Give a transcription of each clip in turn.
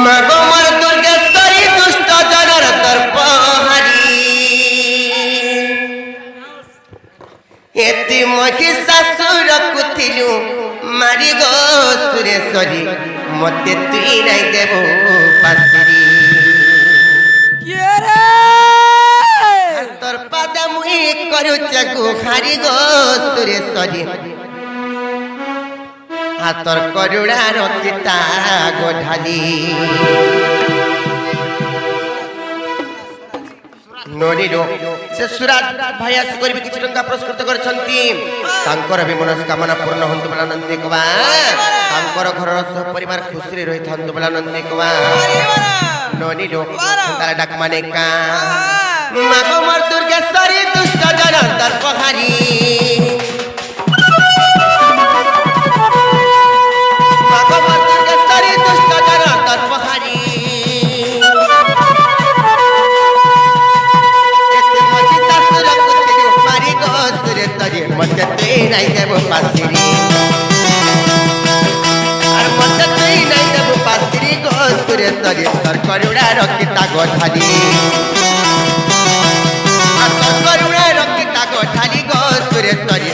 মাগো মোর দুর্গেশ্বরী দুষ্ট জনর তর্পহারি এতি মহিষাসুর কুথিলু মারি গো সুরেশ্বরী মতে তুই নাই দেব পাশরি তোর পাদ মুই করুছে গুহারি গো সুরেশ্বরী হাতর করুণা রক্ষিতা গোঢালি ননিরো সে সুরাজ ভাই আସି କରିବି କିଛି ଟଙ୍କା ପୁରସ୍କୃତ କରିଛନ୍ତି ତାଙ୍କର ବି ମନସ୍କାମନା ପୂର୍ଣ୍ଣ ହନ୍ତୁ ବୋଲା ନନ୍ଦୀ କବା ତାଙ୍କର ଘରର ସହ ପରିବାର ଖୁସିରେ ରହିଥାନ୍ତୁ ବୋଲା ନନ୍ଦୀ କବା ନନିରో ତାର ଡାକ ମାନେ କା ମାଗୋ ମର ଦୁର୍ଗେଶ୍ୱରୀ ଦୁଷ୍ଟ ଜନ ତର୍ପହାରୀ ମାଗୋ ମର ଦୁର୍ଗେଶ୍ୱରୀ ଦୁଷ୍ଟ ଜନ ତର୍ପହାରୀ मत तुई नहीं देव पासिरी और मत तुई नहीं देव पासिरी गो सुरेश्वरी तर करुणा रक्षिता गोठाली तर करुणा रक्षिता गोठाली गो सुरेश्वरी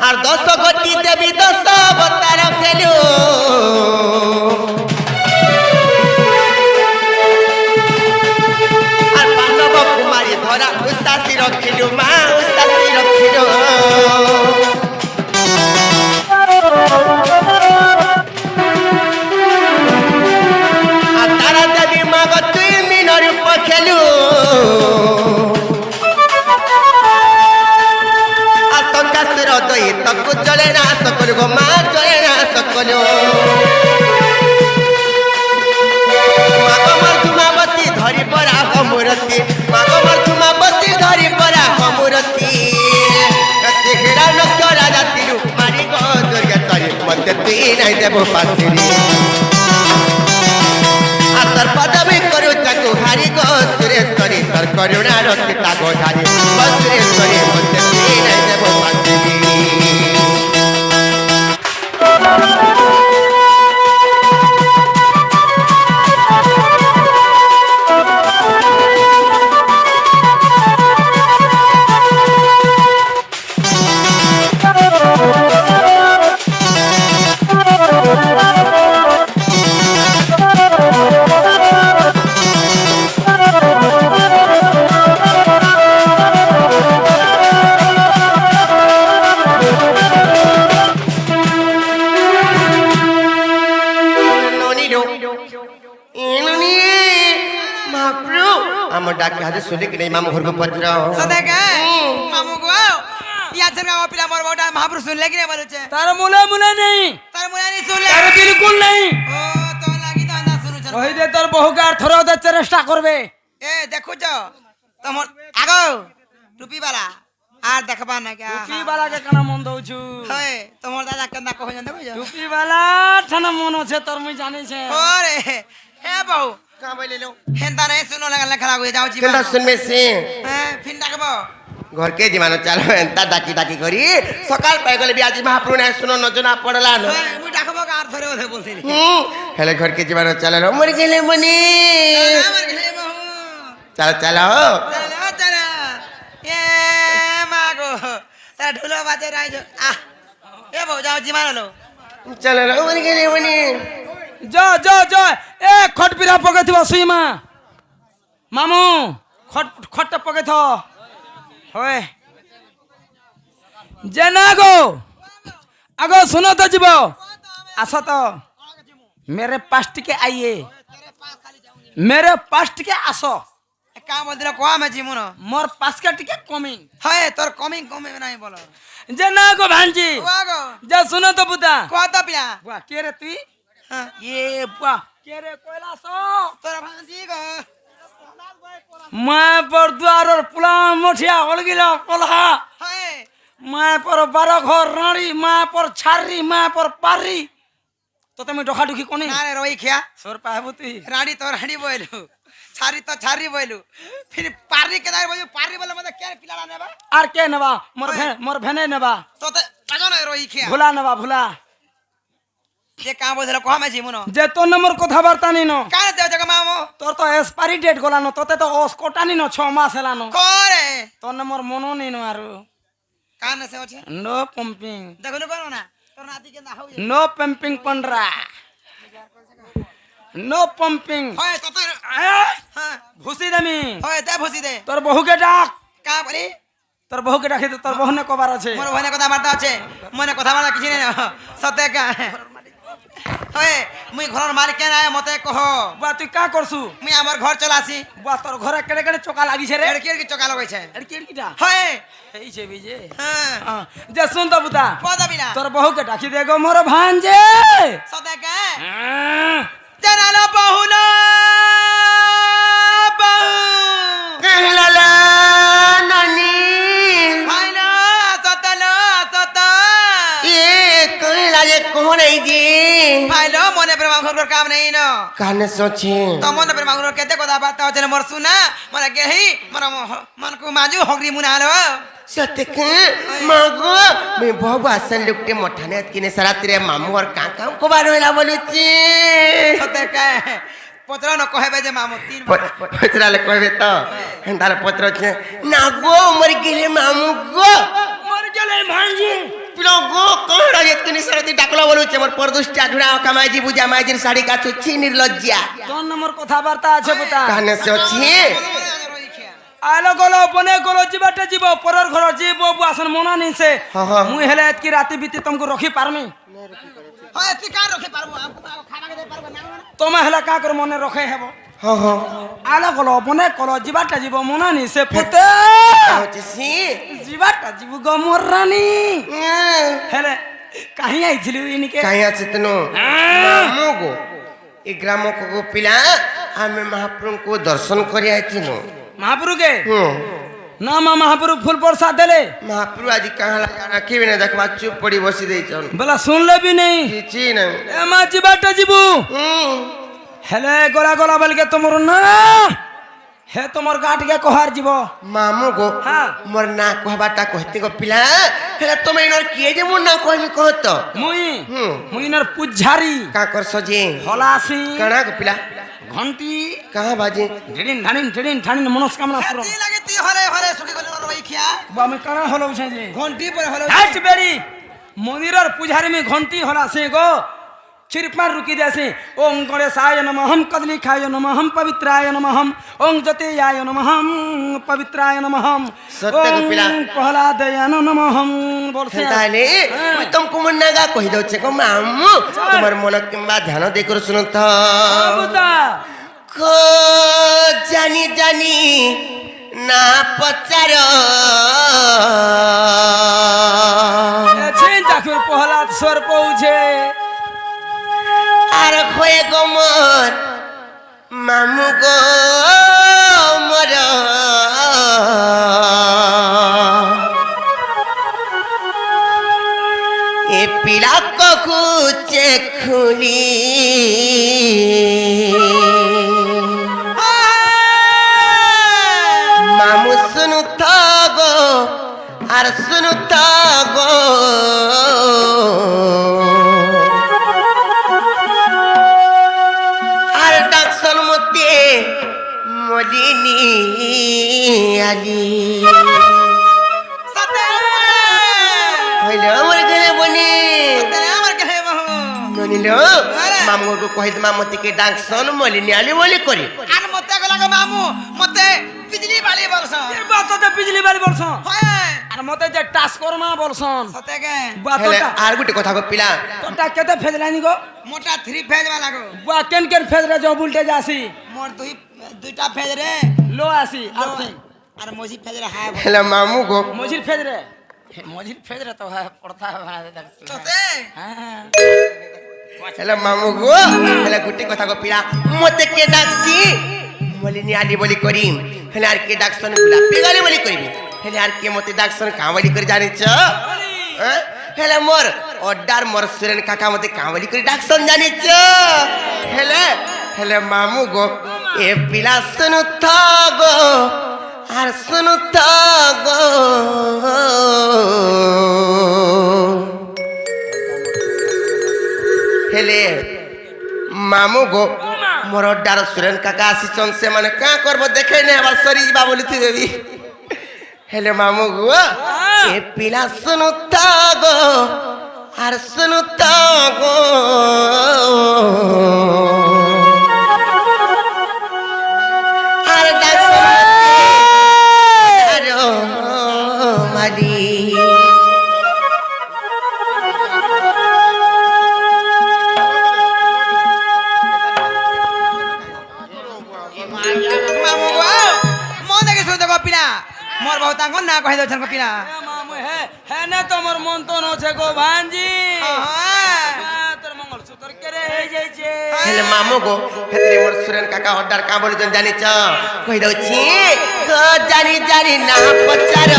আর 10 কোটি দেবী 10 অবতার খেলু আর পাণ্ডব কুমারী ধরা উস্তাসি রখিলু মা উস্তাসি রখিলু আর তারা দেবী মাগ তুই মিনর রূপ খেলু দই তকু চলে না সকল গো মা চলে না সকল মাগমর ধুমাবতী ধরি পরা হমুরতি মাগমর ধুমাবতী ধরি পরা হমুরতি সেহেরা লক্ষ্য রাজা তিরু মারি গো দুর্গেশ্বরী মতে তুই নাই দেব পাশিরি আর তোর পদবী করু তাকু হারি গো সুরেশ্বরী তোর করুণা রক্ষিতা গোধারি সুরেশ্বরী মতে তুই নাই দেব পাশিরি डाक हाजे सुले कि नहीं मामू घर को पत्र सदा का मामू को या जन का पिला मोर बोटा महापुरुष सुन ले कि नहीं बोले छे तार मुला नहीं सुन ले तार बिल्कुल नहीं ओ तो लागी तो ना सुनु छन ओही दे तोर बहुकार थरो दे चेष्टा करबे ए देखो छ तमर आगो टुपी वाला आ देखबा ना क्या टुपी वाला के कना मन दउछु हे तमर दादा केना कहो जन देखो टुपी वाला ठना मन छे तोर मुई जाने छे ओरे हे बहु कहां बोले लो हेंदा रे सुनो लगा खराब हो जाऊ जी केंदा सुनमे से फिन डाकबो घर के जीवानो चलो एंता डाकी डाकी करी सकाल पाए गले भी आज महाप्रभु ने सुनो नजना पड़ला न मु डाकबो कार थरे ओथे बोलथिली हेले घर के जीवानो चलो मर गेले मनी चलो चलो चलो चलो ए मागो ता ढोलो बाजे राइजो आ ए बहु जाऊ जी मानो चलो मर गेले मनी जा ए खट पिरा पके थिबा सुईमा मामू खट पके थो होय जेना गो आगो सुनो तो जीव आस तो मेरे पास टिके आइए मेरे पास टिके आसो কাম বলদিল কোয়া মে জিমুন मोर पास के टिके कमिंग হয় তোর কমিং কমে নাই বল जे ना गो भांजी ওয়াগো जे सुनो तो बुदा কত পিয়া बुआ के रे तू হ্যাঁ ये बुआ के रे कोइलासो তোর ভাঞ্জি গো मैं पर द्वार और पुला मोठिया ओलगिला कोल्हा হয় मैं पर बारो घर रानी मैं पर छारी मैं पर पारी तो তুমি ডোখা ডুখি কোনি না রে রই খিয়া সর পাবো তুই রানী তো রানী বইলু ছারি তো ছারি বইলু ফির পারি কে দাই বইলু পারি বলে মতে কে পিলালা নেবা আর কে নেবা মোর ভেনে নেবা তোতে তাগো না রই খিয়া ভুলা নেবা ভুলা যে কাম বলদিল কোয়া মে জিমুন যে তোর নম্বর কথাবার্তা নিনো কানে দেও জগ মামু তোর তো এক্সপায়ারি ডেট গলানো তোতে তো অস কোটানি ন 6 মাস হেলানো করে তোর নম্বর মনো নিনো আরো কানে সে আছে নো পাম্পিং দেখলো করো না তোর নাতি কে না হই নো পাম্পিং পন্ডরা নো পাম্পিং হয় তো তোর হ্যাঁ ভুসি দামি হয় দে ভুসি দে তোর বহুকে ডাক কা বলি তোর বহুকে ডাকি তো তোর বহুনে কবার আছে মোর ভাইনে কথা বার্তা আছে মনে কথা বার্তা কিছু নেই সতে কা হয় মুই ঘরের মালিক কেন আয় মতে কহ বুয়া তুই কা করছু মুই আমার ঘর চলাছি বুয়া তোর ঘরে কেড়ে কেড়ে চোকা লাগিছে রে এড়কি এড়কি চকা লাগাইছে এড়কি এড়কিটা হয় এই যে বিজে হ্যাঁ যে শুন তো বুতা পদা বিনা তোর বহুকে ডাকি দে গো মোর ভাঞ্জে সতে কা জানালো বহুনা कहला नानी ভাইনা সতলো সত ये कहला ये कौन है जी ভাইলো মনে প্রেম ঘর কাম নেই ন काने सोचे তো মনে প্রেম ঘর কেতে কথা বার্তা হচ্ছে মোর সুনা মনে গেহি মোর মনকু মাজু হগরি মুনালো सत्य के मागो मैं बहुत आसन लुकटे मोठाने किने सारा तेरे मामू और काका को बार होला बोलुची সতে কা পত্র ন কহেবে যে মামু তিন पत्राले कहबे तो हंदार पत्र छे ना गो मर गेले मामू गो মর গেলে ভাঞ্জি पिलो गो कहला ये किने सारा ती डाकला बोलुचे मोर परदुष्टा ढुड़ा कमाजी बुझा माजिन साड़ी का छुची निर्लज्जा তোর নম্বর কথাবার্তা আছে বুতা काने से अछि আলো গলো বনে গলো জিবাটা জীব পরর ঘর জীব আসন মনা নিছে হ্যাঁ, হ্যাঁ। মুই হেলে এতকি রাতি বিতি তুমকু রখি পারমি হয় তুই কার রখে পারবো খানা খেতে পারবো না তোমা হেলে কা করে মনে রখে হেব हां हां আলো গলো বনে গলো জিবাটা জীব মনা নিছে পুতে होची सी জিবাটা জীব গো মোর রানী হেলে কাহি আইছিলি ইনিকে काहे আছে तनो मामू गो ए ग्राम को पिला हमें महाप्रभु को दर्शन करि आइथिनु महापुरु के हम्म ना मा महापुरु फूल प्रसाद देले महाप्रभु आज कहाँ लगा रखी भी नहीं देखवा चुप पड़ी बसी दे चल बोला सुन ले भी नहीं किछि नहीं ए मा जिबाटा जीबू हेले गोला गोला बोल के तुमरो ना हे तुमर गाट के कोहार जीव मामू गो हाँ। मोर ना कहबाटा कहते गो पिला हेला तुम इनर किए जे मोर ना कहमी कहत मुई हम्म। मुई नर पुजारी का कर सजे हलासी कणा गो पिला घंटी कहाँ बाजे ढिडिन ठानिन मनोस्कामना पूर्ण তুই লাগে তুই হরে হরে সুখী গলি রই খিয়া बा में कणा हलो छे जे ঘন্টি পরে হলো हाट बेरी मंदिरर पुजारी में घंटी हलासे गो क्षीरपार रुकी देसे ओम गणेशाय नमः हम कदली खाय नमः हम पवित्राय नमः हम ओम जतेयाय नमः हम पवित्राय नमः हम सत्य को पिला। प्रहलादय नमः हम बोल से ताले मैं तुमको मन नागा कहि दउ छे को मामू तुम्हार मन किंबा ध्यान दे कर सुनो त बुता को जानी जानी ना पचारो छे जाखुर प्रहलाद स्वर पहुँचे আর হয়ে গো মোর মামু গো মোর এ পিলা কুচে খুলি মামু শুনু গো আর শুনু গো আর ডাকসন মতে মলিনী আলি সতে হইল আমার ঘরে বনি সতে আমার কে বহু ননিল মামুকে কহিদমা মতিকে ডাকসন মলিনী আলি বলি করি আর মতে গলা গো মামু মতে বিজলি বালি বলছ बात तो बिजली वाली बोल হয় আর মতে যে টাস করমা বলছন সতে কে বা হেলে তোটা আর গুটি কথা কপিলা তোটা কেতে ফেজলানি গো মোটা 3 ফেজ वाला গো বা কেন কেন ফেজরে যাও উল্টে যাসি মোর দুইটা ফেজ রে লো আসি আর কি আর মজি ফেজ রে হায় হেলে মামু গো মজির ফেজরে মজির ফেজরে তো পড়তা সতে হ্যাঁ হেলে মামু গো হেলে গুটি কথা কপিলা মতে কে ডাকছি মলিনী আলি বলি করি হেলে আর কে ডাকছন গোলাপি গালি বলি করিবি হেলে আর কে মতে ডাকছন কাঁবলি করে জানিছ হেলে মোর অর্ডার মোর সুরেন কাকা মতে কাঁবলি করে ডাকছন জানিছ হেলে হেলে মামু গো এ পিলা শুনু গো আর শুনু গো হেলে মামু গো মোর অর্ডার সুরেন কাকা আসিছন সে মানে কা করব দেখাই না আবার সরি যা বলি তুই দেবি হেলে মামু গো এ পিলা শুনু গো আর শুনু গো আর ডাকছন আরো মালি মামু গো মন দেখে শুনতে কপিনা মোর বহুত আঙ্গ না কই দছন কপিনা মামু হে না তোমার মন তো নছে গো ভাঞ্জি তোর মঙ্গল সূত্র কেরে হয়ে যাইছে হেলে মামু গো হেতরে মোর সুরেন কাকা অর্ডার কা বলি জন জানিছ কই দউছি গো জানি জানি না পচার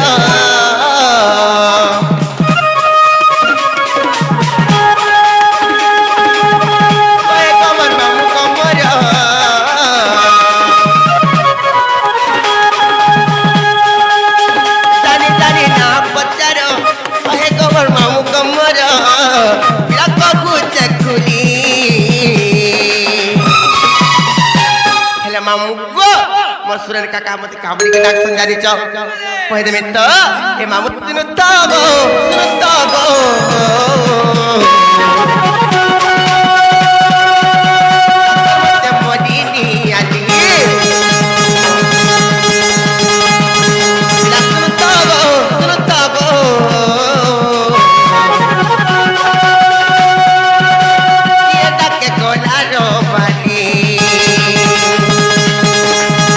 ওই কমর মামু কমর জানি জানি না পচার ওই কমর মামু কমর বিলা কবু চকুলি হেলে মামু গো মোর সুরেন কাকা মতে কাবলি কে ডাকছন জানিছ কই দেবে তো এ মামু দিন তো গো শুনো তো গো তে মদিনি আলি শুনো তো গো শুনো তো গো ये डाके कोलारो बाली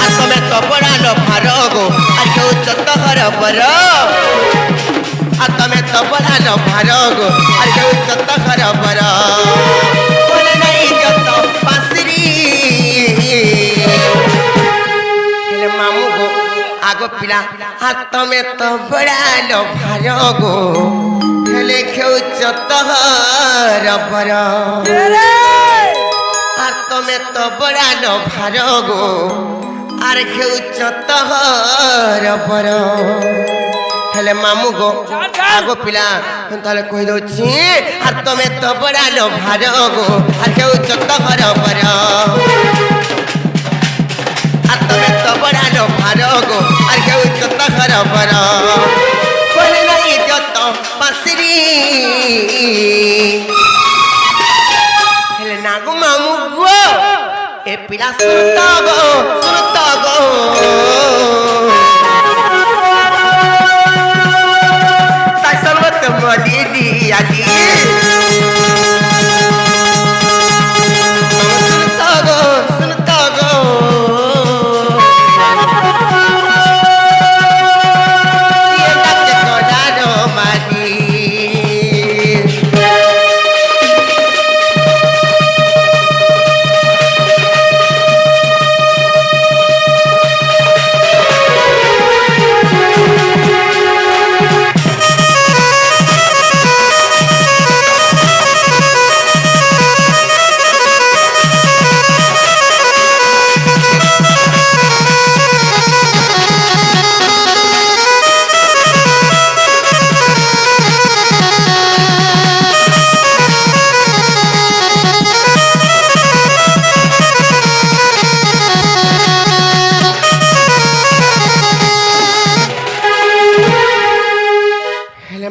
আর তুমি তো বড়ালো ভারগো আর কেউ চত হর পর আর তুমি তো বড়ালো ভারগো আর কেউ চত হর পর বলে নাই যত পাসরি হেলে মামু গো আগো পিলা আর তুমি তো বড়ালো ভারগো হেলে কেউ চত হর পর আর তুমি তো বড়ালো ভারগো আর কেউ চত হর পর হেলে মামু গো আগো পিলা তাহলে কই দউছি আর তুমি তো বড়ালো ভারগো আর কেউ চত হর পর আর তুমি তো বড়ালো ভারগো আর কেউ চত হর পর বলে নাই যত পাসরি হেলে নাগো মামু গো এ পিলা শুনতা গো তাই সর্বত মলিনি আলি শুনতা গো ये डाके कोलारो माली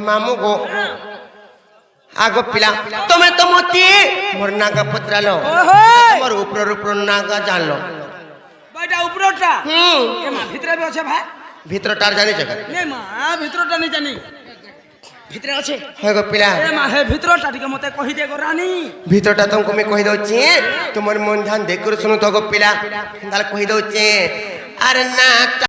মামু গো আগো পিলা তুমি তো মতি মোর নাগা পত্রালো তোমার উপর উপর নাগা জানলো বাইটা উপরটা হুম এমা ভিতরে বি আছে ভাই ভিতরটার জানিছ কেন নে মা ভিতরটা নি জানি ভিতরে আছে হয় গো পিলা এ মা হে ভিতরটা টিকে মতে কহি দে গো রানী ভিতরটা তোমাকে আমি কহি দଉଛି তোমার মন ধ্যান দেখ করে শুনু তো গো পিলা তাহলে কহি দଉଛି আরে না